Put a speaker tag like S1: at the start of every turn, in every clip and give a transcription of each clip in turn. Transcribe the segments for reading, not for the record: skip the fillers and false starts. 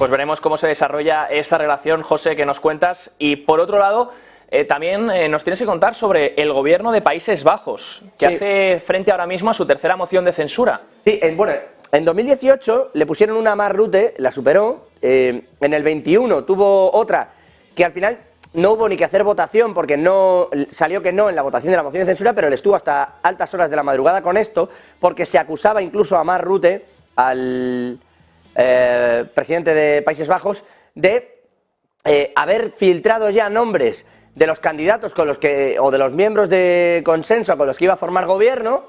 S1: Pues veremos cómo se desarrolla esta relación, José, que nos cuentas. Y por otro lado, también nos tienes que contar sobre el gobierno de Países Bajos, que hace frente ahora mismo a su tercera moción de censura.
S2: Sí, bueno, en 2018 le pusieron una a Mark Rutte, la superó. En el 21 tuvo otra que al final no hubo ni que hacer votación porque no salió que no en la votación de la moción de censura, pero él estuvo hasta altas horas de la madrugada con esto porque se acusaba incluso a Mark Rutte, al presidente de Países Bajos, de haber filtrado ya nombres de los candidatos con los que, o de los miembros de consenso con los que iba a formar gobierno,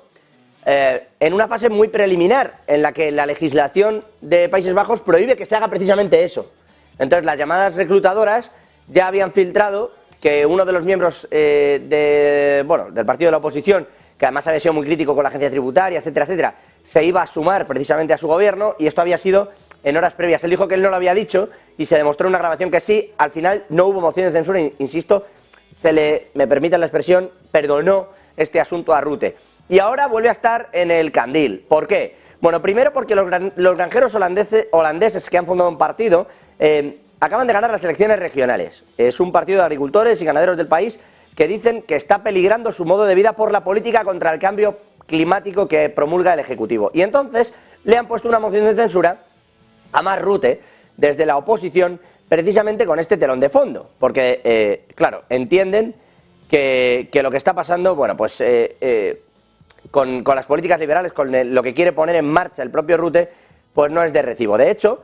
S2: en una fase muy preliminar, en la que la legislación de Países Bajos prohíbe que se haga precisamente eso. Entonces las llamadas reclutadoras ya habían filtrado que uno de los miembros del partido de la oposición, que además había sido muy crítico con la agencia tributaria, etcétera, etcétera, se iba a sumar precisamente a su gobierno, y esto había sido en horas previas. Él dijo que él no lo había dicho y se demostró en una grabación que sí. Al final no hubo moción de censura, insisto, me permitan la expresión, perdonó este asunto a Rutte. Y ahora vuelve a estar en el candil. ¿Por qué? Bueno, primero porque los granjeros holandeses que han fundado un partido acaban de ganar las elecciones regionales. Es un partido de agricultores y ganaderos del país que dicen que está peligrando su modo de vida por la política contra el cambio climático que promulga el Ejecutivo. Y entonces le han puesto una moción de censura a Mark Rutte desde la oposición, precisamente con este telón de fondo, porque, claro, entienden que lo que está pasando, bueno, pues con las políticas liberales, con lo que quiere poner en marcha el propio Rutte, pues no es de recibo. De hecho,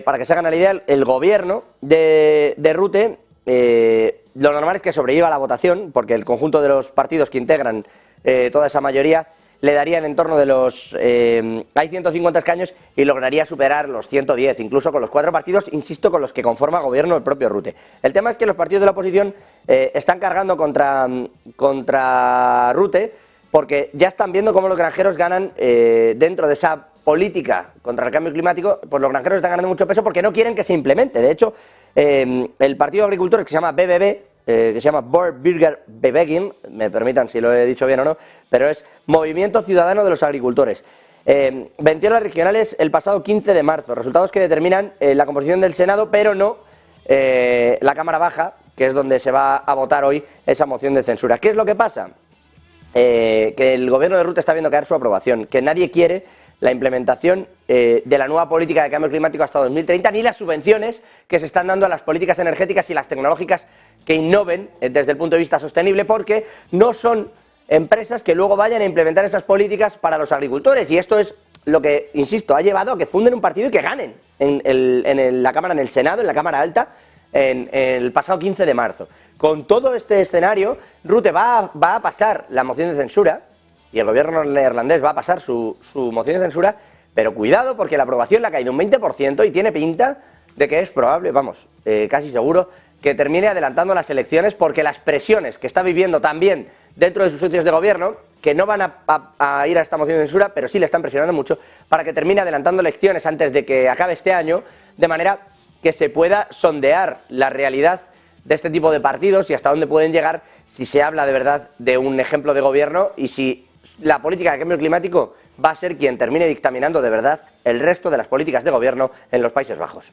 S2: para que se hagan la idea, el gobierno de Rutte, lo normal es que sobreviva la votación, porque el conjunto de los partidos que integran toda esa mayoría le darían en torno de los... hay 150 escaños y lograría superar los 110, incluso con los 4 partidos, insisto, con los que conforma gobierno el propio Rutte. El tema es que los partidos de la oposición están cargando contra Rutte, porque ya están viendo cómo los granjeros ganan dentro de esa política contra el cambio climático. Pues los granjeros están ganando mucho peso porque no quieren que se implemente. De hecho, el partido de agricultores, que se llama BBB, que se llama Boerbirgerbeweging, me permitan si lo he dicho bien o no, pero es Movimiento Ciudadano de los Agricultores, venció las regionales el pasado 15 de marzo, resultados que determinan la composición del Senado, pero no la Cámara Baja, que es donde se va a votar hoy esa moción de censura. ¿Qué es lo que pasa? Que el gobierno de Rutte está viendo caer su aprobación, que nadie quiere la implementación de la nueva política de cambio climático hasta 2030, ni las subvenciones que se están dando a las políticas energéticas y las tecnológicas que innoven desde el punto de vista sostenible, porque no son empresas que luego vayan a implementar esas políticas para los agricultores. Y esto es lo que, insisto, ha llevado a que funden un partido y que ganen en la Cámara, en el Senado, en la Cámara Alta, en el pasado 15 de marzo. Con todo este escenario, Rutte va a pasar la moción de censura, y el gobierno neerlandés va a pasar su moción de censura, pero cuidado, porque la aprobación le ha caído un 20% y tiene pinta de que es probable, vamos, casi seguro, que termine adelantando las elecciones, porque las presiones que está viviendo también dentro de sus socios de gobierno, que no van a ir a esta moción de censura, pero sí le están presionando mucho para que termine adelantando elecciones antes de que acabe este año, de manera que se pueda sondear la realidad de este tipo de partidos y hasta dónde pueden llegar, si se habla de verdad de un ejemplo de gobierno y si la política de cambio climático va a ser quien termine dictaminando de verdad el resto de las políticas de gobierno en los Países Bajos.